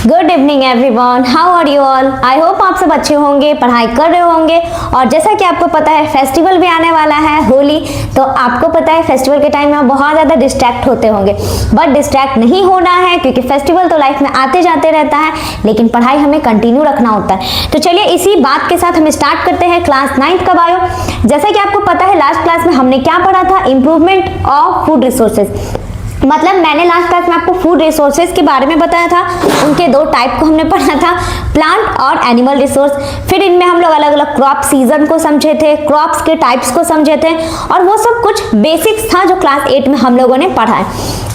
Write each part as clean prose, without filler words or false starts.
Good evening everyone, how are you all. I hope आप सब अच्छे होंगे, पढ़ाई कर रहे होंगे। और जैसा कि आपको पता है फेस्टिवल भी आने वाला है, होली। तो आपको पता है फेस्टिवल के टाइम में आप बहुत ज़्यादा डिस्ट्रैक्ट होते होंगे, बट डिस्ट्रैक्ट नहीं होना है क्योंकि फेस्टिवल तो लाइफ में आते जाते रहता है, लेकिन पढ़ाई हमें कंटिन्यू रखना होता है। तो चलिए इसी बात के साथ हम स्टार्ट करते हैं क्लास 9th का बायो। जैसा कि आपको पता है लास्ट क्लास में हमने क्या पढ़ा था, इंप्रूवमेंट ऑफ फूड रिसोर्सेज। मतलब मैंने लास्ट क्लास में आपको फूड रिसोर्सेज के बारे में बताया था, उनके दो टाइप को हमने पढ़ा था, प्लांट और एनिमल रिसोर्स। फिर इनमें हम लोग अलग अलग क्रॉप सीजन को समझे थे, क्रॉप्स के टाइप्स को समझे थे, और वो सब कुछ बेसिक्स था जो क्लास 8 में हम लोगों ने पढ़ा है।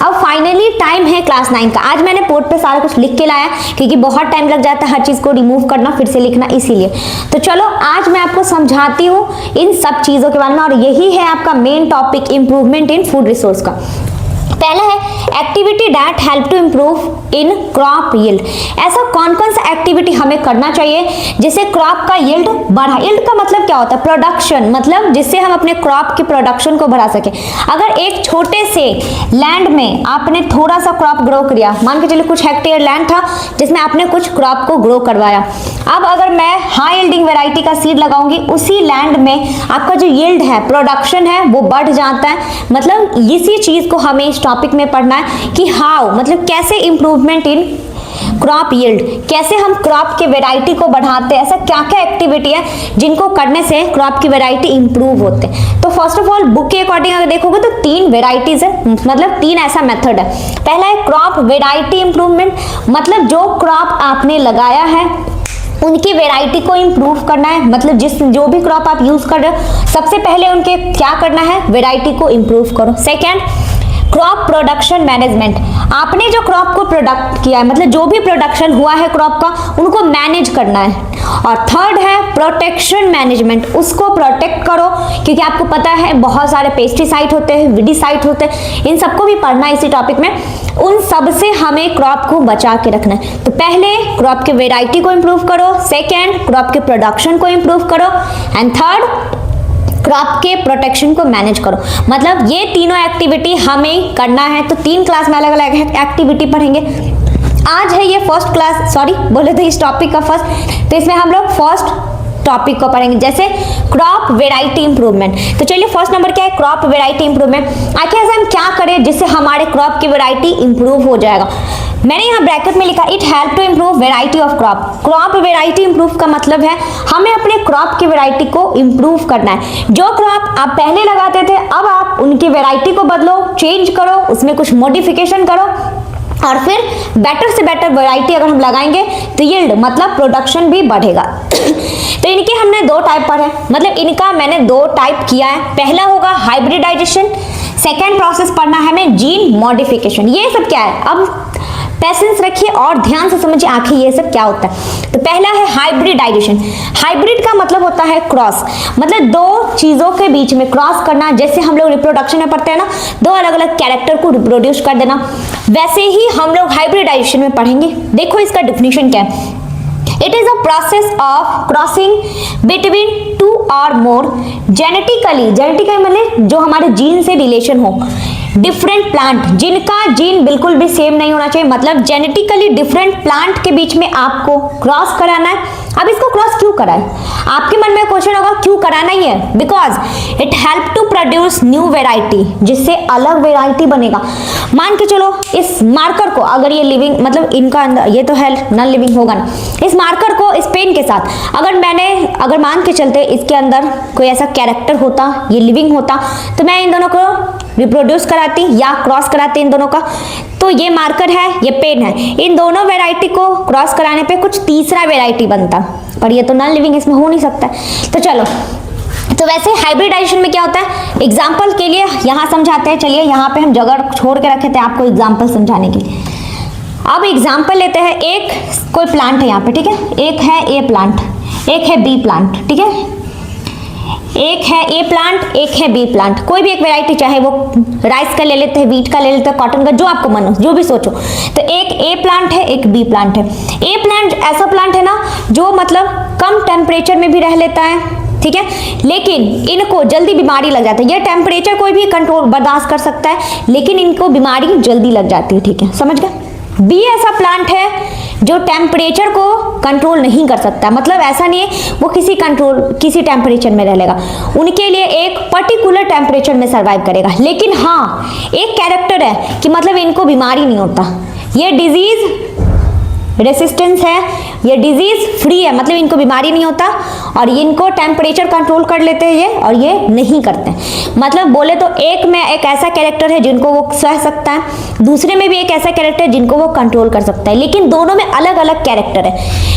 अब फाइनली टाइम है क्लास 9 का। आज मैंने बोर्ड पे सारा कुछ लिख के लाया क्योंकि बहुत टाइम लग जाता है हर चीज को रिमूव करना फिर से लिखना, इसीलिए। तो चलो आज मैं आपको समझाती हूँ इन सब चीजों के बारे में, और यही है आपका main topic, improvement in food resource का। पहला है activity that help to improve in crop yield. ऐसा कौन कौन सा एक्टिविटी हमें करना चाहिए जिससे क्रॉप का यील्ड बढ़ा। यील्ड का मतलब क्या होता है, प्रोडक्शन, मतलब जिससे हम अपने क्रॉप की प्रोडक्शन को बढ़ा सके। अगर एक छोटे से लैंड में आपने थोड़ा सा क्रॉप ग्रो किया, मान के चलिए कुछ हेक्टेयर लैंड था जिसमें आपने कुछ क्रॉप को ग्रो करवाया। अब अगर मैं हाई यील्डिंग वेराइटी का सीड लगाऊंगी, उसी लैंड में आपका जो यील्ड है, प्रोडक्शन है, वो बढ़ जाता है। मतलब इसी चीज को हमें इस टॉपिक में पढ़ना है कि हाउ, मतलब कैसे इंप्रूवमेंट इन क्रॉप यील्ड, कैसे हम क्रॉप के वैरायटी को बढ़ाते हैं। ऐसा क्या क्या एक्टिविटी है जिनको करने से क्रॉप की वैरायटी इंप्रूव होते हैं। तो फर्स्ट ऑफ ऑल बुक के अकॉर्डिंग अगर देखोगे तो 3 वेराइटीज है, मतलब 3 ऐसा मेथड है। पहला है क्रॉप वैरायटी इंप्रूवमेंट, मतलब जो क्रॉप आपने लगाया है उनकी वैरायटी को इंप्रूव करना है। मतलब जो भी क्रॉप आप यूज कर रहे हो सबसे पहले उनके क्या करना है, वैरायटी को इंप्रूव करो। सेकेंड, क्रॉप प्रोडक्शन मैनेजमेंट, आपने जो क्रॉप को प्रोडक्ट किया है, मतलब जो भी प्रोडक्शन हुआ है क्रॉप का, उनको मैनेज करना है। और थर्ड है प्रोटेक्शन मैनेजमेंट, उसको प्रोटेक्ट करो क्योंकि आपको पता है बहुत सारे पेस्टिसाइड होते हैं, विडिसाइड होते हैं, इन सबको भी पढ़ना है इसी टॉपिक में। उन सब से हमें क्रॉप को बचा के रखना है। तो पहले क्रॉप के वेराइटी को इंप्रूव करो, सेकेंड क्रॉप के प्रोडक्शन को इंप्रूव करो, एंड थर्ड क्रॉप के प्रोटेक्शन को मैनेज करो। मतलब ये तीनों एक्टिविटी हमें करना है। तो 3 क्लास में अलग अलग एक्टिविटी पढ़ेंगे। आज है ये फर्स्ट क्लास, सॉरी बोले तो इस टॉपिक का फर्स्ट, तो इसमें हम लोग फर्स्ट टॉपिक को पढ़ेंगे, जैसे क्रॉप वेराइटी इंप्रूवमेंट। तो चलिए फर्स्ट नंबर क्या है, क्रॉप वेराइटी इंप्रूवमेंट। आखिर ऐसे हम क्या करें जिससे हमारे क्रॉप की वेराइटी इंप्रूव हो जाएगा। मैंने यहाँ ब्रैकेट में लिखा it help to improve variety of crop. Crop variety improve का मतलब है हमें अपने क्रॉप की वेराइटी को इंप्रूव करना है। जो क्रॉप आप पहले लगाते थे अब आप उनकी वेराइटी को बदलो, चेंज करो, उसमें कुछ मॉडिफिकेशन करो, और फिर बेटर से बेटर वैरायटी अगर हम लगाएंगे तो यील्ड मतलब प्रोडक्शन भी बढ़ेगा। तो इनके हमने 2 टाइप पढ़े, मतलब इनका मैंने 2 टाइप किया है। पहला होगा हाइब्रिडाइजेशन, सेकेंड प्रोसेस पढ़ना है हमें जीन मॉडिफिकेशन। ये सब क्या है, अब पेशेंस रखिए और ध्यान से समझिए आखिर ये सब क्या होता है। तो पहला है हाइब्रिडाइजेशन। हाइब्रिड का मतलब होता है क्रॉस, मतलब 2 चीजों के बीच में क्रॉस करना। जैसे हम लोग रिप्रोडक्शन में पढ़ते हैं ना, 2 अलग अलग कैरेक्टर को रिप्रोड्यूस कर देना, वैसे ही हम लोग हाइब्रिडाइजेशन में पढ़ेंगे। देखो इसका डिफिनीशन क्या है, it is a process of crossing between 2 और मोर जेनेटिकली मतलब जो हमारे जीन से रिलेशन हो, डिफरेंट प्लांट, जिनका जीन बिल्कुल भी सेम नहीं होना चाहिए, मतलब जेनेटिकली डिफरेंट प्लांट के बीच में आपको क्रॉस कराना है। अब इसको क्रॉस क्यों कराए, आपके मन में क्वेश्चन होगा क्यों कराना ही है, because it help to produce new variety, जिससे अलग वेराइटी बनेगा। मान के चलो इस मार्कर को, अगर ये लिविंग मतलब इनका अंदर ये तो है नॉन लिविंग होगा ना, इस मार्कर को इस पेन के साथ अगर मान के चलते इसके अंदर कोई ऐसा कैरेक्टर होता, ये लिविंग होता, तो मैं इन दोनों को रिप्रोड्यूस कराती या क्रॉस कराती इन दोनों का। तो ये मार्कर है, ये पेन है, इन दोनों वेराइटी को क्रॉस कराने पे कुछ तीसरा वेराइटी बनता, पर ये तो नॉन लिविंग, इसमें हो नहीं सकता। तो चलो, तो वैसे हाइब्रिडाइजेशन में क्या होता है, एग्जाम्पल के लिए यहाँ समझाते हैं। चलिए यहाँ पे हम जगह छोड़ के रखे थे आपको एग्जाम्पल समझाने के लिए। अब एग्जाम्पल लेते हैं, एक कोई प्लांट है यहाँ पे, ठीक है, एक है ए प्लांट, एक है बी प्लांट, ठीक है, एक है ए प्लांट, एक है बी प्लांट, कोई भी एक वैरायटी, चाहे वो राइस का ले लेते हैं, व्हीट का ले लेते हैं, कॉटन का, जो आपको मन हो, जो भी सोचो। तो एक ए प्लांट है, एक बी प्लांट है। ए प्लांट ऐसा प्लांट है ना जो मतलब कम टेम्परेचर में भी रह लेता है, ठीक है, लेकिन इनको जल्दी बीमारी लग जाती है। ये टेम्परेचर कोई भी कंट्रोल बर्दाश्त कर सकता है, लेकिन इनको बीमारी जल्दी लग जाती है, ठीक है, समझ गए। बी ऐसा प्लांट है जो टेम्परेचर को कंट्रोल नहीं कर सकता, मतलब ऐसा नहीं है वो किसी टेम्परेचर में रह लेगा, उनके लिए एक पर्टिकुलर टेम्परेचर में सर्वाइव करेगा। लेकिन हाँ एक कैरेक्टर है कि मतलब इनको बीमारी नहीं होता, ये डिजीज रेसिस्टेंस है, ये डिजीज फ्री है, मतलब इनको बीमारी नहीं होता और इनको टेम्परेचर कंट्रोल कर लेते हैं ये, और ये नहीं करते। मतलब बोले तो एक में एक ऐसा कैरेक्टर है जिनको वो सह सकता है, दूसरे में भी एक ऐसा कैरेक्टर है जिनको वो कंट्रोल कर सकता है, लेकिन दोनों में अलग अलग कैरेक्टर है।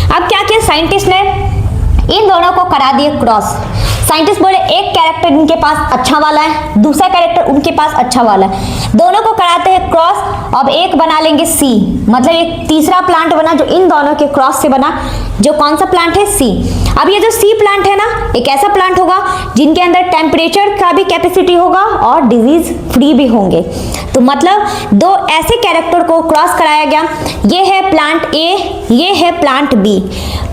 अब क्या किया साइंटिस्ट ने, इन दोनों को करा दिए क्रॉस। साइंटिस्ट बोले एक कैरेक्टर इनके पास अच्छा वाला है, दूसरा कैरेक्टर उनके पास अच्छा वाला है, दोनों को कराते हैं क्रॉस। अब एक बना लेंगे सी, मतलब एक तीसरा प्लांट बना जो इन दोनों के क्रॉस से बना, जो कौन सा प्लांट है, सी। अब ये जो सी प्लांट है ना, एक ऐसा प्लांट होगा जिनके अंदर टेम्परेचर का भी कैपेसिटी होगा और डिजीज फ्री भी होंगे। तो मतलब दो ऐसे कैरेक्टर को क्रॉस कराया गया, ये है प्लांट ए, ये है प्लांट बी।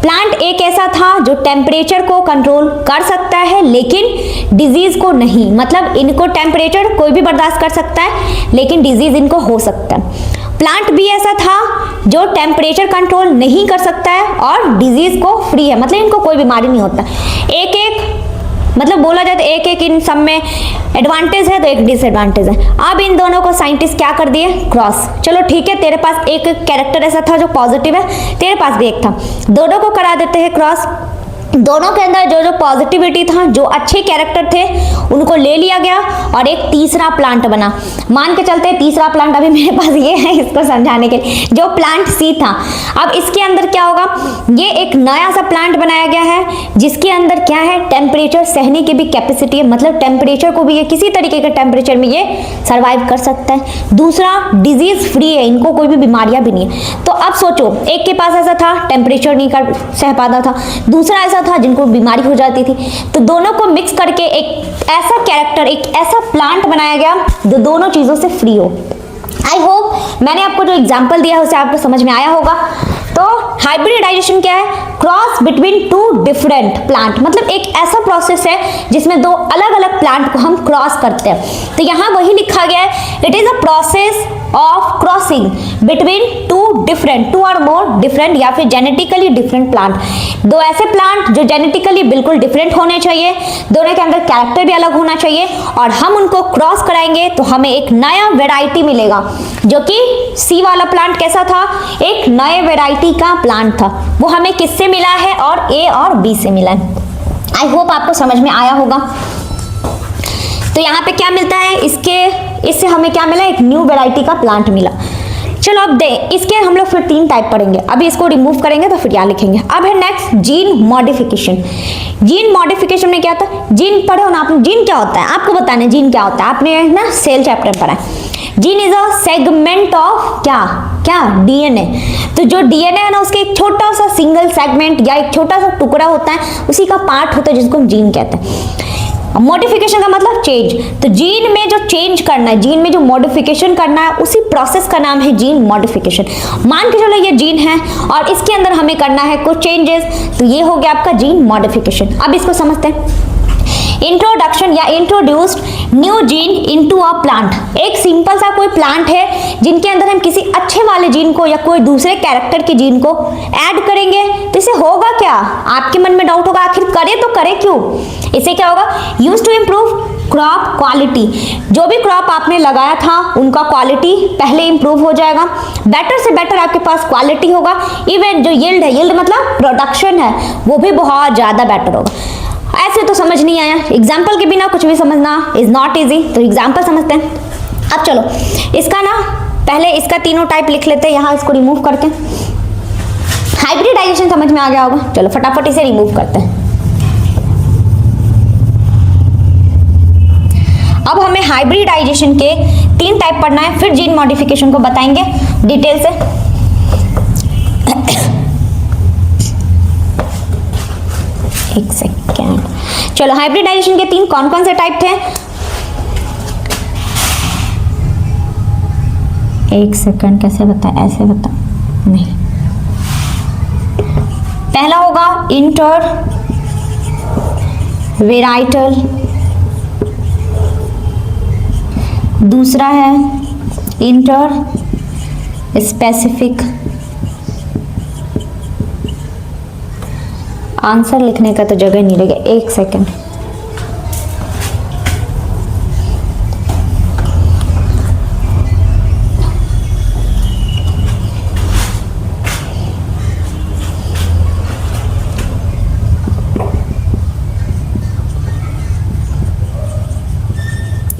प्लांट एक ऐसा था जो टेम्परेचर को कंट्रोल कर सकता है लेकिन डिजीज को नहीं, मतलब इनको टेम्परेचर कोई भी बर्दाश्त कर सकता है लेकिन डिजीज इनको हो सकता है। प्लांट बी ऐसा था जो टेम्परेचर कंट्रोल नहीं कर सकता है और डिजीज को फ्री है, मतलब इनको कोई बीमारी नहीं होता। एक एक मतलब बोला जाए तो एक एक इन सब में एडवांटेज है तो एक डिसएडवांटेज है। अब इन दोनों को साइंटिस्ट क्या कर दिए, क्रॉस। चलो ठीक है, तेरे पास एक कैरेक्टर ऐसा था जो पॉजिटिव है, तेरे पास भी एक था, दोनों को करा देते हैं क्रॉस। दोनों के अंदर जो जो पॉजिटिविटी था, जो अच्छे कैरेक्टर थे, उनको ले लिया गया और एक तीसरा प्लांट बना। मान के चलते हैं तीसरा प्लांट अभी मेरे पास ये है इसको समझाने के लिए, जो प्लांट सी था। अब इसके अंदर क्या होगा, ये एक नया सा प्लांट बनाया गया है जिसके अंदर क्या है, टेम्परेचर सहने की भी कैपेसिटी है, मतलब टेम्परेचर को भी ये किसी तरीके के टेम्परेचर में ये सर्वाइव कर सकता है। दूसरा डिजीज फ्री है, इनको कोई भी बीमारियां भी नहीं है। तो अब सोचो, एक के पास ऐसा था टेम्परेचर नहीं कर सह पाता था, दूसरा ऐसा था जिनको बीमारी हो जाती थी, तो दोनों को मिक्स करके एक ऐसा कैरेक्टर, एक ऐसा प्लांट बनाया गया जो दोनों चीजों से फ्री हो। आई होप मैंने आपको जो एग्जांपल दिया है उसे आपको समझ में आया होगा। तो हाइब्रिडाइजेशन क्या है, cross between to different plant, मतलब एक ऐसा प्रोसेस है जिसमें दो अलग अलग प्लांट को हम क्रॉस करते हैं। तो यहाँ वही लिखा गया है, it is a process of crossing between two और मोर डिफरेंट या फिर जेनेटिकली डिफरेंट प्लांट। दो ऐसे प्लांट जो जेनेटिकली बिल्कुल डिफरेंट होने चाहिए, दोनों के अंदर कैरेक्टर भी अलग होना चाहिए, और हम उनको क्रॉस कराएंगे तो हमें एक नया वेराइटी मिलेगा। जो कि सी वाला प्लांट कैसा था, एक नए वेराइटी का प्लांट था, वो हमें किससे मिला है, और ए और बी से मिला है। आई होप आपको समझ में आया होगा। तो यहाँ पे क्या मिलता है, इससे हमें क्या मिला, एक न्यू वेराइटी का प्लांट मिला। चलो अब इसके हम लोग फिर 3 टाइप पढ़ेंगे, अभी इसको रिमूव करेंगे तो फिर क्या लिखेंगे। अब है next gene modification. Gene modification में क्या होता है, जीन पढ़े हो ना आपने, जीन क्या होता है आपको बताने, जीन क्या होता है आपने ना सेल चैप्टर पढ़ा है। Gene is a segment of क्या डीएनए। तो जो डीएनए है ना, उसके एक छोटा सा सिंगल सेगमेंट या एक छोटा सा टुकड़ा होता है, उसी का पार्ट होता है जिसको हम जीन कहते हैं। मॉडिफिकेशन का मतलब चेंज। तो जीन में जो चेंज करना है, जीन में जो मॉडिफिकेशन करना है, उसी प्रोसेस का नाम है जीन मॉडिफिकेशन। मान के चलो ये जीन है और इसके अंदर हमें करना है कुछ चेंजेस, तो ये हो गया आपका जीन मॉडिफिकेशन। अब इसको समझते हैं। इंट्रोडक्शन या introduced new gene into a plant. एक सिंपल सा कोई प्लांट है जिनके अंदर हम किसी अच्छे वाले जीन को या कोई दूसरे कैरेक्टर के जीन को ऐड करेंगे, तो इसे होगा क्या, आपके मन में डाउट होगा, आखिर करे तो करे क्यों। इसे क्या होगा, use to improve crop quality. जो भी क्रॉप आपने लगाया था उनका क्वालिटी पहले इंप्रूव हो जाएगा, बेटर से बेटर आपके पास क्वालिटी होगा। इवन जो यील्ड है, यील्ड मतलब प्रोडक्शन है, वो भी बहुत ज्यादा बेटर होगा। ऐसे तो समझ नहीं आया, एग्जाम्पल के बिना कुछ भी समझना इज नॉट इजी, तो एग्जाम्पल समझते हैं। अब चलो इसका ना पहले इसका तीनों टाइप लिख लेते हैं, यहाँ इसको रिमूव करके। हाइब्रिडाइजेशन समझ में आ गया होगा, चलो फटाफट इसे रिमूव करते हैं। अब हमें हाइब्रिडाइजेशन के 3 टाइप पढ़ना है, फिर जीन मॉडिफिकेशन को बताएंगे डिटेल से। एक सेकेंड, चलो हाइब्रिडाइजेशन के 3 कौन कौन से टाइप थे, एक सेकेंड, कैसे बता, ऐसे बता नहीं। पहला होगा इंटर वेराइटल, दूसरा है इंटर स्पेसिफिक, आंसर लिखने का तो जगह नहीं रहेगा, एक सेकेंड।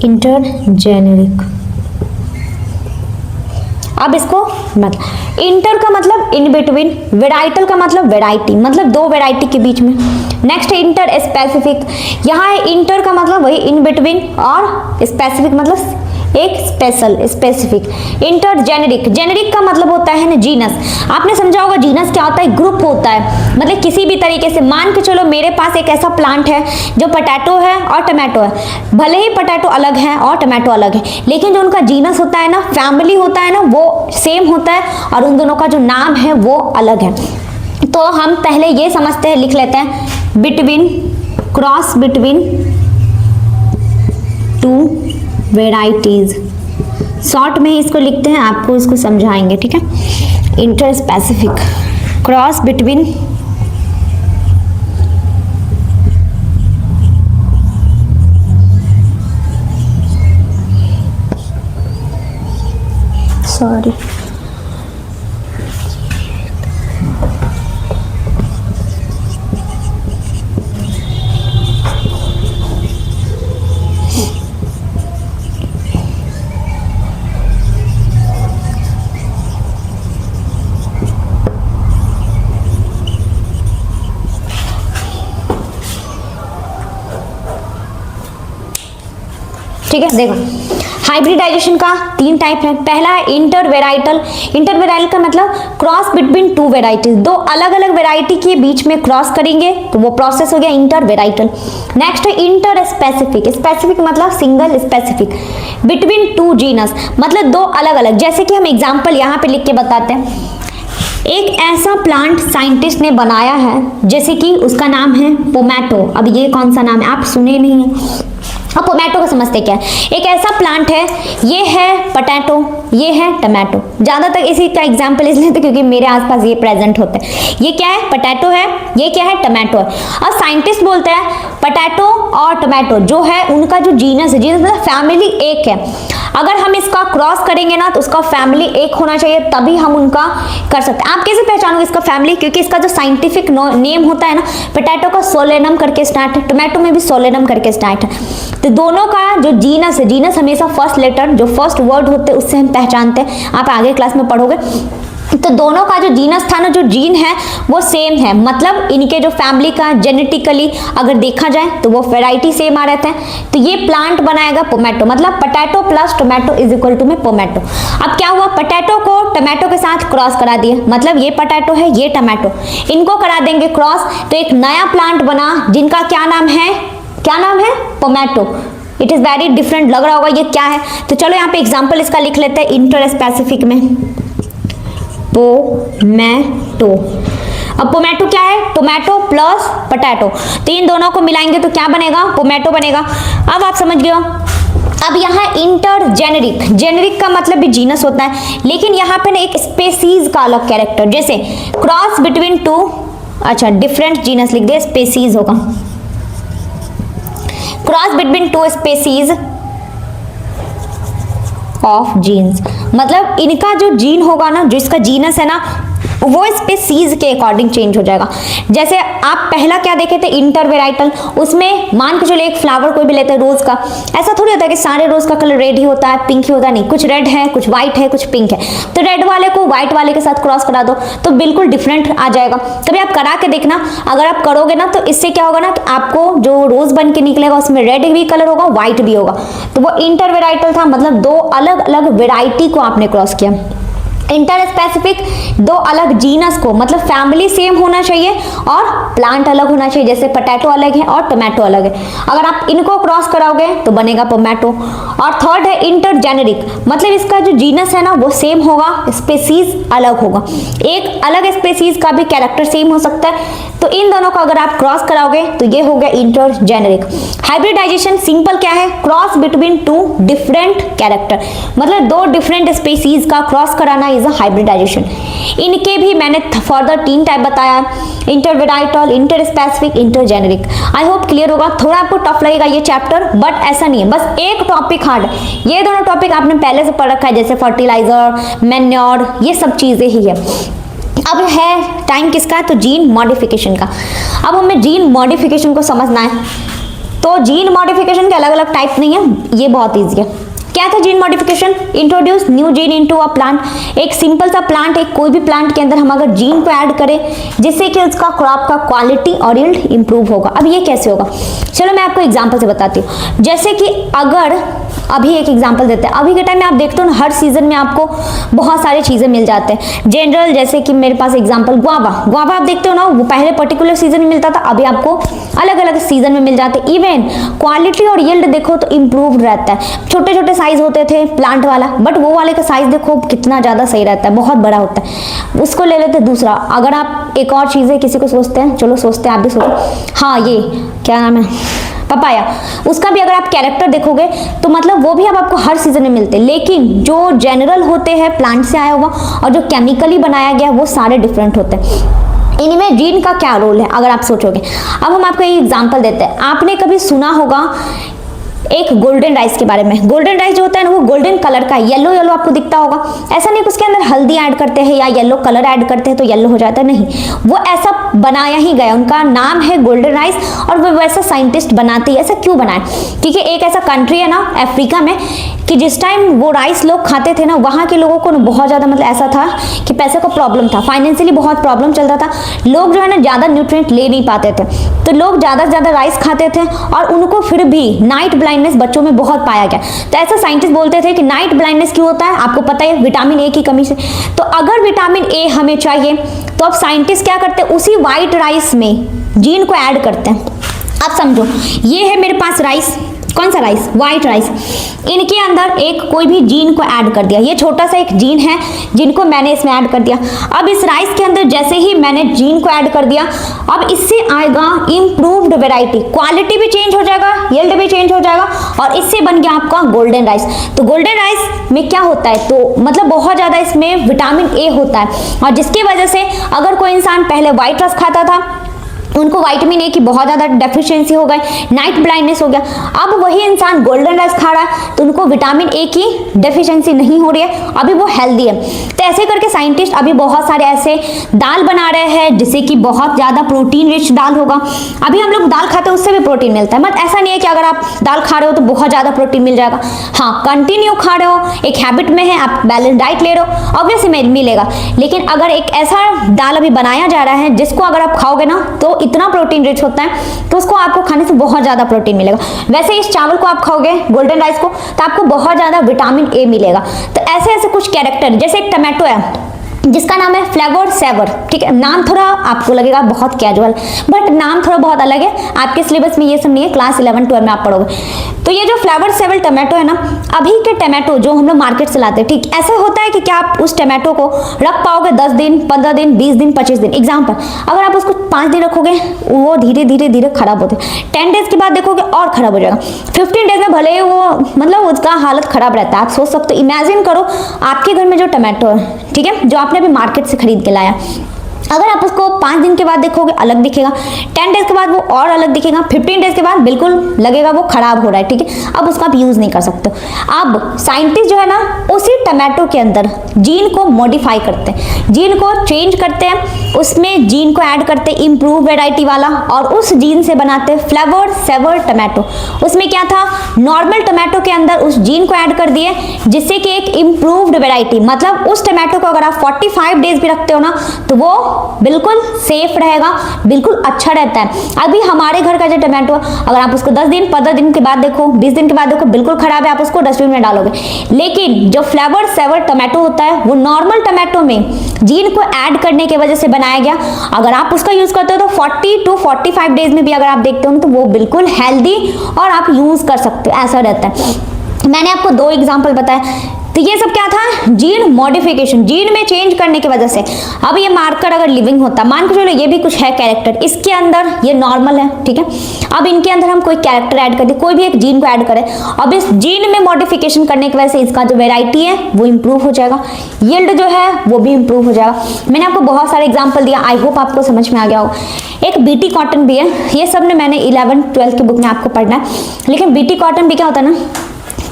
इंटरजेनेरिक। अब इसको मतलब इंटर का मतलब इन बिटवीन, वेराइटल का मतलब वेराइटी, मतलब दो वेराइटी के बीच में। नेक्स्ट है इंटर स्पेसिफिक, यहाँ है इंटर का मतलब वही इन बिटवीन, और स्पेसिफिक मतलब एक special specific. Inter generic, generic का मतलब होता है ना जीनस। आपने समझा होगा जीनस क्या होता है, ग्रुप होता है। मतलब किसी भी तरीके से मान के चलो मेरे पास एक ऐसा प्लांट है जो पोटैटो है और टमाटो है, भले ही पोटैटो अलग है और टमाटो अलग है, लेकिन जो उनका जीनस होता है ना, फैमिली होता है ना, वो सेम होता है और उन दोनों का जो नाम है वो अलग है। तो हम पहले ये समझते हैं, लिख लेते हैं between, cross between to varieties. Short में ही इसको लिखते हैं, आपको इसको समझाएंगे, ठीक है। Inter specific, cross between sorry ठीक है। देखो हाइब्रिडाइजेशन का तीन टाइप है। पहला है इंटरवेराइटल। इंटरवेराइटल का मतलब क्रॉस बिटवीन टू वेराइटीज, दो अलग अलग वेराइटी के बीच में क्रॉस करेंगे तो वो प्रोसेस हो गया इंटरवेराइटल। नेक्स्ट है इंटर स्पेसिफिक। स्पेसिफिक मतलब single specific, between two genus मतलब दो अलग अलग। जैसे कि हम एग्जाम्पल यहाँ पे लिख के बताते हैं, एक ऐसा प्लांट साइंटिस्ट ने बनाया है, जैसे कि उसका नाम है पोमैटो। अब ये कौन सा नाम है आप सुने नहीं है, अब पोमैटो को समझते क्या है। एक ऐसा प्लांट है, ये है पोटैटो, ये है टमाटो। ज़्यादातर इसी का एग्जांपल इसलिए तो क्योंकि मेरे आसपास ये प्रेजेंट होते हैं। ये क्या है, पोटैटो है, ये क्या है, टमाटो है। और साइंटिस्ट बोलते हैं पोटैटो और टमाटो जो है उनका जो जीनस है, जीनस मतलब फैमिली एक है, अगर हम इसका क्रॉस करेंगे ना तो उसका फैमिली एक होना चाहिए, तभी हम उनका कर सकते हैं। आप कैसे पहचानोगे इसका फैमिली, क्योंकि इसका जो साइंटिफिक नेम होता है ना, पोटैटो का सोलेनम करके स्टार्ट है, टोमेटो में भी सोलेनम करके स्टार्ट है। तो दोनों का जो जीनस है, जीनस हमेशा फर्स्ट लेटर जो फर्स्ट वर्ड होते हैं उससे हम पहचानते हैं, आप आगे क्लास में पढ़ोगे। तो दोनों का जो जीनस था ना, जो जीन है वो सेम है, मतलब इनके जो फैमिली का जेनेटिकली अगर देखा जाए तो वो वैरायटी सेम आ रहते हैं। तो ये प्लांट बनाएगा पोमैटो, मतलब potato plus tomato is equal to में पोमैटो। अब क्या हुआ, पोटैटो को टोमेटो के साथ क्रॉस करा दिए, मतलब ये पोटैटो है, ये टोमेटो, इनको करा देंगे क्रॉस, तो एक नया प्लांट बना जिनका क्या नाम है, क्या नाम है, pomato. It is very different, लग रहा होगा ये क्या है। तो चलो यहाँ पे एग्जाम्पल इसका लिख लेते हैं इंटर स्पेसिफिक में, पोमैटो। अब पोमैटो क्या है, टोमेटो प्लस पोटैटो, तो इन दोनों को मिलाएंगे तो क्या बनेगा, पोमैटो बनेगा। अब आप समझ गए हो। अब यहाँ इंटर जेनेरिक, जेनेरिक का मतलब भी जीनस होता है, लेकिन यहाँ पे ना एक स्पेसीज का अलग कैरेक्टर, जैसे क्रॉस बिटवीन टू, अच्छा डिफरेंट जीनस लिख दे, स्पेसीज होगा, cross between two species of genes, मतलब इनका जो जीन होगा ना, जो इसका जीनस है ना, वो स्पेसीज के अकॉर्डिंग चेंज हो जाएगा। जैसे आप पहला क्या देखे थे, इंटरवेराइटल, उसमें मान के चलो एक फ्लावर कोई भी लेते हैं रोज का, ऐसा थोड़ी होता है कि सारे रोज का कलर रेड ही होता है, पिंक ही होता है, नहीं, कुछ रेड है, कुछ व्हाइट है, कुछ पिंक है। तो रेड वाले को व्हाइट वाले के साथ क्रॉस करा दो तो बिल्कुल डिफरेंट आ जाएगा। कभी आप करा के देखना, अगर आप करोगे ना तो इससे क्या होगा ना कि आपको जो रोज बन के निकलेगा उसमें रेड भी कलर होगा, व्हाइट भी होगा। तो वो इंटरवेराइटल था, मतलब दो अलग अलग वेराइटी को आपने क्रॉस किया। इंटर स्पेसिफिक, दो अलग जीनस को, मतलब फैमिली सेम होना चाहिए और प्लांट अलग होना चाहिए, जैसे पोटैटो अलग है और टोमेटो अलग है। अगर आप इनको क्रॉस कराओगे तो बनेगा पोमैटो। और थर्ड है इंटर जेनेरिक, मतलब इसका जो जीनस है ना वो सेम होगा, स्पेसीज अलग होगा। एक अलग स्पेसीज का भी कैरेक्टर सेम हो सकता है, तो इन दोनों को अगर आप क्रॉस कराओगे तो ये हो गया इंटरजेनेरिक। हाइब्रिडाइजेशन सिंपल क्या है, cross between to different character, मतलब दो डिफरेंट स्पीसीज का क्रॉस कराना इज अ हाइब्रिडाइजेशन। इनके भी मैंने फर्दर 3 टाइप बताया, intervarietal, interspecific, इंटरजेनेरिक। I hope clear होगा। थोड़ा आपको टफ लगेगा ये चैप्टर, बट ऐसा नहीं है, बस एक टॉपिक हार्ड है। ये दोनों टॉपिक आपने पहले से पढ़ रखा है, जैसे फर्टिलाइजर, मैन्योर, ये सब चीजें ही है। अब है टाइम किसका, तो जीन मॉडिफिकेशन का। अब हमें जीन मॉडिफिकेशन को समझना है। तो जीन मॉडिफिकेशन के अलग अलग टाइप नहीं है, ये बहुत ईजी है। क्या था gene modification, introduce new gene into a plant. एक सिंपल सा प्लांट, एक कोई भी प्लांट के अंदर हम अगर जीन को ऐड करें जिससे कि उसका क्रॉप का क्वालिटी और यील्ड इंप्रूव होगा। अब ये कैसे होगा, चलो मैं आपको एग्जांपल से बताती हूँ। जैसे कि अगर अभी एक एग्जांपल देते हैं, अभी के टाइम में आप देखते हो ना हर सीजन में आपको बहुत सारी चीजें मिल जाते हैं जनरल, जैसे कि मेरे पास एग्जांपल गुआवा आप देखते हो ना, वो पहले पर्टिकुलर सीजन में मिलता था, अभी आपको अलग अलग सीजन में मिल जाते हैं। इवन क्वालिटी और यील्ड देखो तो इम्प्रूव रहता है। छोटे छोटे साइज होते थे प्लांट वाला, बट वो वाले का साइज देखो कितना ज्यादा सही रहता है, बहुत बड़ा होता है। उसको ले लेते दूसरा। अगर आप एक और चीज है, किसी को सोचते हैं, चलो सोचते हैं, आप भी सोचो, हाँ ये क्या नाम है, पपाया, उसका भी अगर आप कैरेक्टर देखोगे तो मतलब वो भी अब आपको हर सीजन में मिलते हैं, लेकिन जो जनरल होते हैं प्लांट से आया हुआ और जो केमिकली बनाया गया वो सारे डिफरेंट होते हैं। इनमें जीन का क्या रोल है अगर आप सोचोगे। अब हम आपको एक एग्जांपल देते हैं। आपने कभी सुना होगा एक गोल्डन राइस के बारे में। गोल्डन राइस जो होता है ना वो गोल्डन कलर का, येलो येलो आपको दिखता होगा। ऐसा नहीं कि उसके अंदर हल्दी ऐड करते हैं या येलो कलर ऐड करते हैं तो येलो हो जाता है, नहीं, वो ऐसा बनाया ही गया। उनका नाम है गोल्डन राइस और वो वैसा साइंटिस्ट बनाते ही। ऐसा क्यों बनाए, क्योंकि एक ऐसा कंट्री है ना अफ्रीका में कि जिस टाइम वो राइस लोग खाते थे ना, वहाँ के लोगों को ना बहुत ज़्यादा मतलब ऐसा था कि पैसे का प्रॉब्लम था, फाइनेंशियली बहुत प्रॉब्लम चल रहा था। लोग जो है ना ज़्यादा न्यूट्रिएंट ले नहीं पाते थे, तो लोग ज़्यादा से ज़्यादा राइस खाते थे और उनको फिर भी नाइट ब्लाइंडनेस बच्चों में बहुत पाया गया। तो ऐसा साइंटिस्ट बोलते थे कि नाइट ब्लाइंडनेस क्यों होता है, आपको पता है विटामिन ए की कमी से। तो अगर विटामिन ए हमें चाहिए तो अब साइंटिस्ट क्या करते हैं, उसी व्हाइट राइस में जीन को ऐड करते हैं। अब समझो ये है मेरे पास राइस, कौन सा राइस, व्हाइट राइस, इनके अंदर एक कोई भी जीन को ऐड कर दिया। ये छोटा सा एक जीन है जिनको मैंने इसमें ऐड कर दिया। अब इस राइस के अंदर जैसे ही मैंने जीन को ऐड कर दिया, अब इससे आएगा इम्प्रूव्ड वैरायटी, क्वालिटी भी चेंज हो जाएगा, यील्ड भी चेंज हो जाएगा और इससे बन गया आपका गोल्डन राइस। तो गोल्डन राइस में क्या होता है, तो मतलब बहुत ज्यादा इसमें विटामिन ए होता है और जिसकी वजह से अगर कोई इंसान पहले व्हाइट राइस खाता था उनको विटामिन ए की बहुत ज़्यादा डेफिशिएंसी हो गई, नाइट ब्लाइंडनेस हो गया। अब वही इंसान गोल्डन राइस खा रहा है तो उनको विटामिन ए की डेफिशिएंसी नहीं हो रही है, अभी वो हेल्दी है। तो ऐसे करके साइंटिस्ट अभी बहुत सारे ऐसे दाल बना रहे हैं जिससे कि बहुत ज़्यादा प्रोटीन रिच दाल होगा। अभी हम लोग दाल खाते हैं उससे भी प्रोटीन मिलता है, बट ऐसा नहीं है कि अगर आप दाल खा रहे हो तो बहुत ज़्यादा प्रोटीन मिल जाएगा। हाँ, कंटिन्यू खा रहे हो, एक हैबिट में है, आप बैलेंस डाइट ले रहे हो, ऑब्वियसली मिलेगा। लेकिन अगर एक ऐसा दाल अभी बनाया जा रहा है जिसको अगर आप खाओगे ना तो इतना प्रोटीन रिच होता है तो उसको आपको खाने से बहुत ज्यादा प्रोटीन मिलेगा। वैसे इस चावल को आप खाओगे गोल्डन राइस को तो आपको बहुत ज्यादा विटामिन ए मिलेगा। तो ऐसे ऐसे कुछ कैरेक्टर, जैसे एक टमाटो है जिसका नाम है फ्लेवर सेवर, ठीक है, नाम थोड़ा आपको लगेगा बहुत कैजुअल, बट नाम थोड़ा बहुत अलग है। आपके सिलेबस में ये सब नहीं है, क्लास 11-12 में आप पढ़ोगे। तो ये जो फ्लेवर सेवर टमाटो है ना, अभी के टमाटो जो हम लोग मार्केट से लाते हैं, ठीक ऐसा होता है कि क्या आप उस टमाटो को रख पाओगे 10 दिन, 15 दिन, 20 दिन, 25 दिन। एग्जाम्पल, अगर आप उसको 5 दिन रखोगे वो धीरे धीरे धीरे खराब होते हैं, 10 डेज के बाद देखोगे और खराब हो जाएगा, 15 डेज में भले वो मतलब उसका हालत खराब रहता है। आप सोच सकते हो, इमेजिन करो आपके घर में जो टमाटो है, ठीक है, जो आपने अभी मार्केट से खरीद के लाया, अगर आप उसको 5 दिन के बाद देखोगे अलग दिखेगा, 10 डेज के बाद वो और अलग दिखेगा, 15 डेज के बाद बिल्कुल लगेगा वो खराब हो रहा है, ठीक है, अब उसका आप यूज नहीं कर सकते। अब साइंटिस्ट जो है ना उसी टमाटो के अंदर जीन को मॉडिफाई करते हैं, जीन को चेंज करते हैं, उसमें जीन को ऐड करते हैं इम्प्रूव वैरायटी वाला और उस जीन से बनाते हैं फ्लेवर सेवर टमाटो। उसमें क्या था, नॉर्मल टमाटो के अंदर उस जीन को ऐड कर दिए जिससे कि एक इम्प्रूव्ड वैरायटी, मतलब उस टमाटो को अगर आप 45 डेज भी रखते हो ना तो वो बिल्कुल सेफ रहेगा, बिल्कुल अच्छा रहता है। अभी हमारे घर का जो टमाटो अगर आप उसको 10 दिन 15 दिन के बाद देखो, 20 दिन के बाद देखो बिल्कुल खराब है, आप उसको डस्टबिन में डालोगे। लेकिन जो फ्लेवर सेवर टमाटो होता है वो नॉर्मल टमाटो में जीन को ऐड करने की वजह से बनाया गया, अगर आप उसका यूज करते हो तो 40 to 45 डेज में भी अगर आप देखते हो तो वो बिल्कुल हेल्दी और आप यूज कर सकते हो, ऐसा रहता है। मैंने आपको 2 एग्जाम्पल बताया, तो ये सब क्या था, जीन मॉडिफिकेशन, जीन में चेंज करने की वजह से। अब ये मार्कर अगर लिविंग होता, मान के चलो ये भी कुछ है कैरेक्टर, इसके अंदर ये नॉर्मल है, ठीक है, अब इनके अंदर हम कोई कैरेक्टर ऐड कर दे, कोई भी एक जीन को ऐड करें, अब इस जीन में मॉडिफिकेशन करने की वजह से इसका जो वेराइटी है वो इंप्रूव हो जाएगा, यील्ड जो है वो भी इंप्रूव हो जाएगा। मैंने आपको बहुत सारे एग्जाम्पल दिया, आई होप आपको समझ में आ गया हो। एक बीटी कॉटन भी है, ये सब ने मैंने 11-12 की बुक में आपको पढ़ना है, लेकिन बीटी कॉटन भी क्या होता है ना,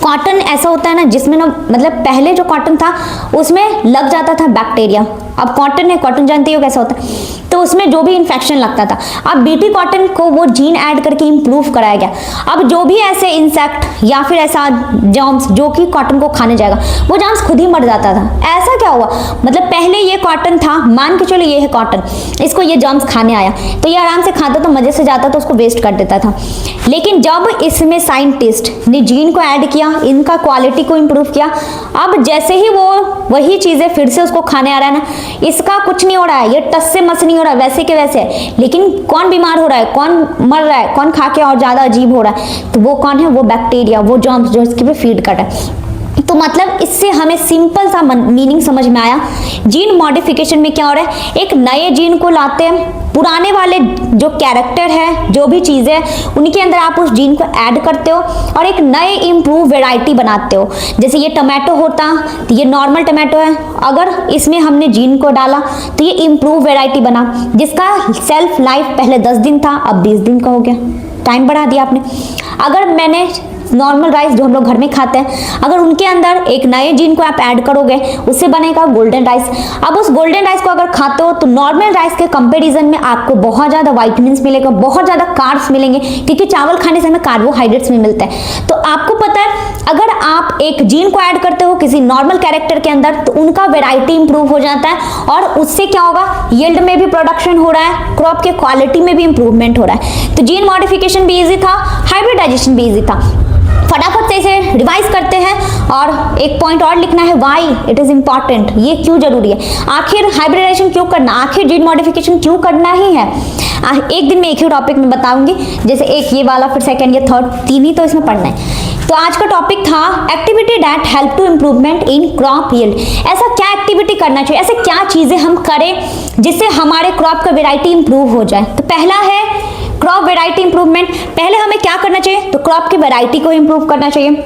कॉटन ऐसा होता है ना जिसमें ना, मतलब पहले जो कॉटन था उसमें लग जाता था बैक्टीरिया, अब कॉटन है, कॉटन जानते हो कैसा होता है, तो उसमें जो भी इन्फेक्शन लगता था, अब बीटी कॉटन को वो जीन ऐड करके इंप्रूव कराया गया। अब जो भी ऐसे इंसेक्ट या फिर ऐसा जर्म्स जो कि कॉटन को खाने जाएगा, वो जर्म्स खुद ही मर जाता था। ऐसा क्या हुआ, मतलब पहले ये कॉटन था, मान के चलो ये है कॉटन, इसको ये जर्म्स खाने आया तो ये आराम से खाता तो मजे से जाता, तो उसको वेस्ट कर देता था। लेकिन जब इसमें साइंटिस्ट ने जीन को ऐड किया, इनका क्वालिटी को इंप्रूव किया, अब जैसे ही वो वही चीजें फिर से उसको खाने आ रहा है ना, इसका कुछ नहीं हो रहा है, ये टस से मस नहीं हो रहा है, वैसे के वैसे है, लेकिन कौन बीमार हो रहा है, कौन मर रहा है, कौन खा के और ज्यादा अजीब हो रहा है, तो वो कौन है, वो बैक्टीरिया, वो जर्म्स जो इसके पे फीड कर रहा है। तो मतलब इससे हमें सिंपल सा मीनिंग समझ में आया, जीन मॉडिफिकेशन में क्या हो रहा है, एक नए जीन को लाते हैं, पुराने वाले जो कैरेक्टर है, जो भी चीज़ें हैं उनके अंदर आप उस जीन को ऐड करते हो और एक नए इम्प्रूव वेराइटी बनाते हो। जैसे ये टमाटो होता, तो ये नॉर्मल टमाटो है, अगर इसमें हमने जीन को डाला तो ये इम्प्रूव वेराइटी बना, जिसका सेल्फ लाइफ पहले 10 दिन था, अब 20 दिन का हो गया, टाइम बढ़ा दिया आपने। अगर मैंने नॉर्मल राइस जो हम लोग घर में खाते हैं, अगर उनके अंदर एक नए जीन को आप ऐड करोगे, उससे बनेगा गोल्डन राइस। अब उस गोल्डन राइस को अगर खाते हो तो नॉर्मल राइस के कंपैरिजन में आपको बहुत ज़्यादा विटामिन्स मिलेगा, बहुत ज़्यादा कार्ब्स मिलेंगे, क्योंकि चावल खाने से हमें कार्बोहाइड्रेट्स भी मिलते हैं। तो आपको पता है अगर आप एक जीन को ऐड करते हो किसी नॉर्मल कैरेक्टर के अंदर, तो उनका वेराइटी इंप्रूव हो जाता है और उससे क्या होगा, यील्ड में भी प्रोडक्शन हो रहा है, क्रॉप के क्वालिटी में भी इंप्रूवमेंट हो रहा है। तो जीन मॉडिफिकेशन भी ईजी था, हाइब्रिडाइजेशन भी ईजी था। फटाफट से इसे रिवाइज करते हैं और एक पॉइंट और लिखना है, व्हाई इट इज इंपॉर्टेंट, ये क्यों जरूरी है, आखिर हाइब्रिडाइजेशन क्यों करना, आखिर जीन मॉडिफिकेशन क्यों करना ही है। एक दिन में एक ही टॉपिक में बताऊंगी, जैसे एक ये वाला, फिर सेकंड या थर्ड, 3 ही तो इसमें पढ़ना है। तो आज का टॉपिक था activity that help to improvement in crop yield. ऐसा क्या एक्टिविटी करना चाहिए, ऐसे क्या चीजें हम करें जिससे हमारे क्रॉप का वेराइटी इंप्रूव हो जाए। तो पहला है क्रॉप वेराइटी इंप्रूवमेंट। पहले हमें क्या करना चाहिए, तो क्रॉप की वेराइटी को इंप्रूव करना चाहिए।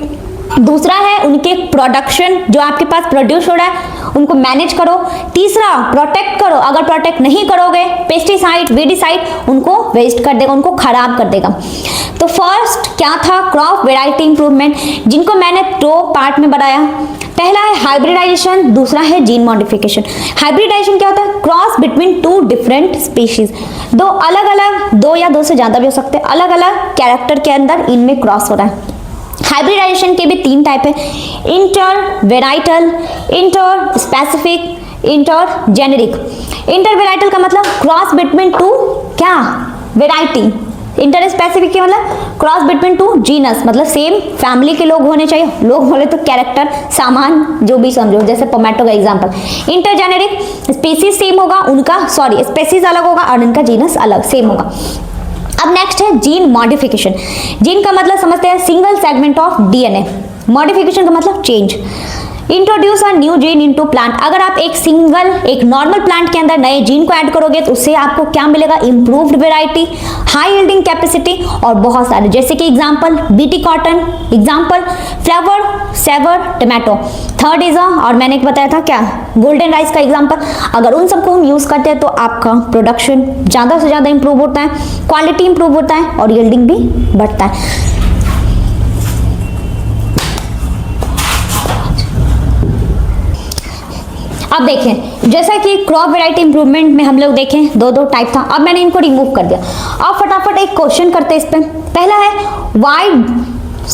दूसरा है उनके प्रोडक्शन, जो आपके पास प्रोड्यूस हो रहा है उनको मैनेज करो। तीसरा प्रोटेक्ट करो, अगर प्रोटेक्ट नहीं करोगे पेस्टिसाइड वीडिसाइड उनको वेस्ट कर देगा, उनको खराब कर देगा। तो फर्स्ट क्या था, क्रॉप वेराइटी इंप्रूवमेंट, जिनको मैंने 2 पार्ट में बनाया। पहला है हाइब्रिडाइजेशन, दूसरा है जीन मॉडिफिकेशन। हाइब्रिडाइजेशन क्या होता है, क्रॉस बिटवीन 2 डिफरेंट स्पीशीज, 2 अलग अलग, 2 या 2 से ज्यादा भी हो सकते हैं, अलग अलग कैरेक्टर के अंदर इनमें क्रॉस हो रहा है। हाइब्रिडाइजेशन के भी 3 टाइप है, inter varietal, inter specific, inter generic. Inter varietal का मतलब क्रॉस बिटवीन 2 क्या वेराइटी, इंटर स्पेसिफिक के मतलब क्रॉस बिटवीन 2 जीनस, मतलब सेम फैमिली के लोग होने चाहिए, लोग बोले तो कैरेक्टर, सामान, जो भी समझो, जैसे टोमेटो का example. Inter generic species same होगा उनका, सॉरी स्पीसीज अलग होगा और इनका जीनस अलग सेम होगा। अब नेक्स्ट है जीन मॉडिफिकेशन। जीन का मतलब समझते हैं single segment of DNA, modification का मतलब change. Introduce a new gene into plant, अगर आप एक नॉर्मल प्लांट के अंदर नए जीन को ऐड करोगे तो उससे आपको क्या मिलेगा, improved variety, high yielding capacity और बहुत सारे, जैसे कि example BT cotton, example flower saver tomato, third is और मैंने बताया था क्या, गोल्डन राइस का एग्जांपल। अगर उन सबको हम यूज करते हैं तो आपका प्रोडक्शन ज्यादा से ज्यादा इंप्रूव होता है, क्वालिटी इंप्रूव होता है और यील्डिंग भी बढ़ता है। अब देखें, जैसा कि क्रॉप वैरायटी इंप्रूवमेंट में हम लोग देखें 2 टाइप था, अब मैंने इनको रिमूव कर दिया। अब फटाफट एक क्वेश्चन करते हैं इस पे। पहला है व्हाई,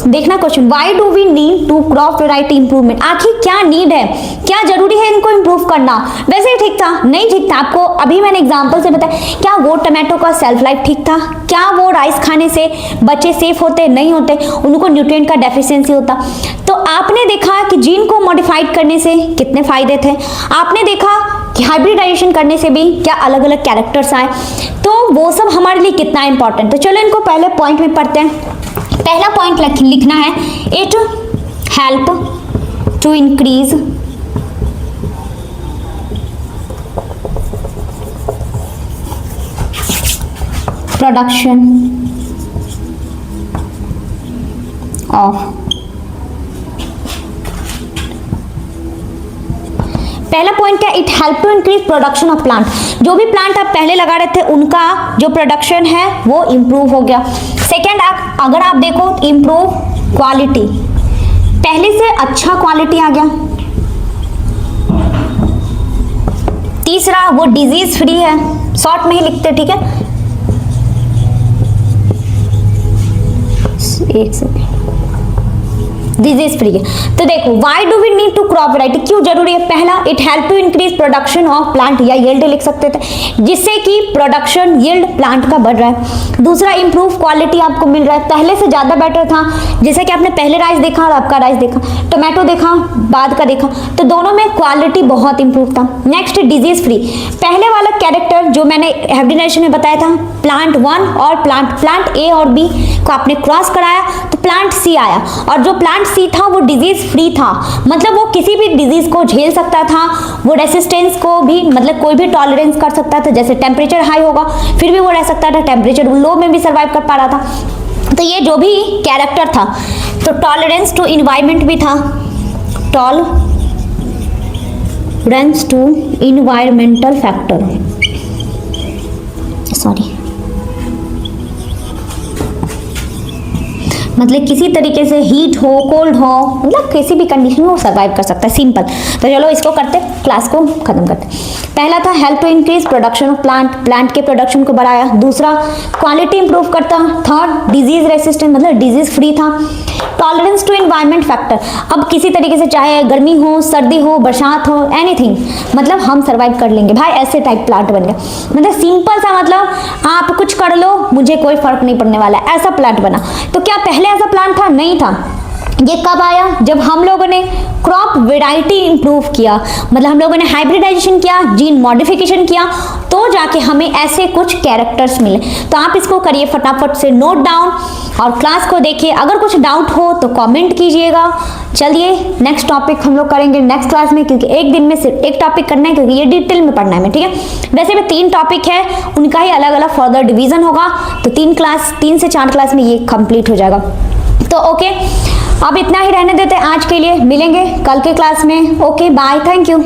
देखना question, why do we need to crop variety improvement, आखिर क्या नीड है, क्या जरूरी है इनको इंप्रूव करना। वैसे ही ठीक था, नहीं ठीक था, आपको अभी मैंने एग्जांपल से बताया, क्या वो टमाटो का सेल्फ लाइफ ठीक था, क्या वो राइस खाने से बच्चे सेफ होते नहीं होते, उनको न्यूट्रिएंट का डेफिशिएंसी होता। तो आपने देखा कि जीन को मॉडिफाइड करने से कितने फायदे थे, आपने देखा कि हाइब्रिडाइजेशन करने से भी क्या अलग अलग कैरेक्टर्स आए, तो वो सब हमारे लिए कितना इंपॉर्टेंट। तो चलो इनको पहले पॉइंट में पढ़ते हैं। पहला पॉइंट लिखना है, it help to increase production of, पहला पॉइंट क्या, it help to increase production of plant, जो भी प्लांट आप पहले लगा रहे थे उनका जो प्रोडक्शन है वो इंप्रूव हो गया। सेकेंड, अगर आप देखो इंप्रूव क्वालिटी, पहले से अच्छा क्वालिटी आ गया। तीसरा, वो डिजीज फ्री है, शॉर्ट में ही लिखते, ठीक है, एक सेकेंड, डिजीज फ्री है। तो देखो, why do we need to crop variety, क्यों जरूरी है? पहला, it help to increase production of plant, या यील्ड लिख सकते थे, जिससे कि प्रोडक्शन यील्ड प्लांट का बढ़ रहा है। दूसरा, इंप्रूव क्वालिटी आपको मिल रहा है, पहले से ज्यादा बेटर था, जैसे कि आपने पहले राइस देखा और आपका राइस देखा, टोमेटो देखा, बाद का देखा, तो दोनों में क्वालिटी बहुत इंप्रूव था। नेक्स्ट, डिजीज फ्री, पहले वाला कैरेक्टर जो मैंने हाइब्रिडाइजेशन में बताया था, प्लांट 1 और प्लांट ए और बी को आपने क्रॉस कराया तो प्लांट सी आया, और जो प्लांट सी था वो डिजीज फ्री था, मतलब वो किसी भी डिजीज को झेल सकता था, वो रेसिस्टेंस को भी, मतलब कोई भी टॉलरेंस कर सकता था, जैसे टेम्परेचर हाई होगा फिर भी वो रह सकता था, टेम्परेचर लो में भी सर्वाइव कर पा रहा था। तो ये जो भी कैरेक्टर था, तो टॉलरेंस टू इन्वायरमेंट भी था, tolerance to environmental factor, sorry, मतलब किसी तरीके से हीट हो, कोल्ड हो, मतलब किसी भी कंडीशन में वो सर्वाइव कर सकता है, सिंपल। तो चलो इसको करते, क्लास को खत्म करते। पहला था help to increase production of plant के प्रोडक्शन को बढ़ाया। दूसरा, क्वालिटी इंप्रूव करता। थर्ड, डिजीज रेसिस्टेंट, मतलब डिजीज फ्री था। टॉलरेंस टू एनवायरमेंट फैक्टर, अब किसी तरीके से चाहे गर्मी हो, सर्दी हो, बरसात हो, एनीथिंग, मतलब हम सर्वाइव कर लेंगे भाई, ऐसे टाइप प्लांट बन गया, मतलब सिंपल सा, मतलब आप कुछ कर लो मुझे कोई फर्क नहीं पड़ने वाला, ऐसा प्लांट बना। तो क्या पहले ऐसा प्लांट था? नहीं था। ये कब आया? जब हम लोगों ने क्रॉप वेराइटी इंप्रूव किया, मतलब हम लोगों ने हाइब्रिडाइजेशन किया, जीन मॉडिफिकेशन किया, तो जाके हमें ऐसे कुछ कैरेक्टर्स मिले। तो आप इसको करिए फटाफट से नोट डाउन और क्लास को देखिए। अगर कुछ डाउट हो तो कमेंट कीजिएगा। चलिए नेक्स्ट टॉपिक हम लोग करेंगे नेक्स्ट क्लास में, क्योंकि एक दिन में सिर्फ एक टॉपिक करना है, क्योंकि ये डिटेल में पढ़ना है, ठीक है। वैसे में 3 टॉपिक है, उनका ही अलग अलग फर्दर डिवीजन होगा, तो 3 से 4 क्लास में ये कंप्लीट हो जाएगा। तो ओके, अब इतना ही रहने देते हैं आज के लिए, मिलेंगे कल के क्लास में। Okay bye, thank you.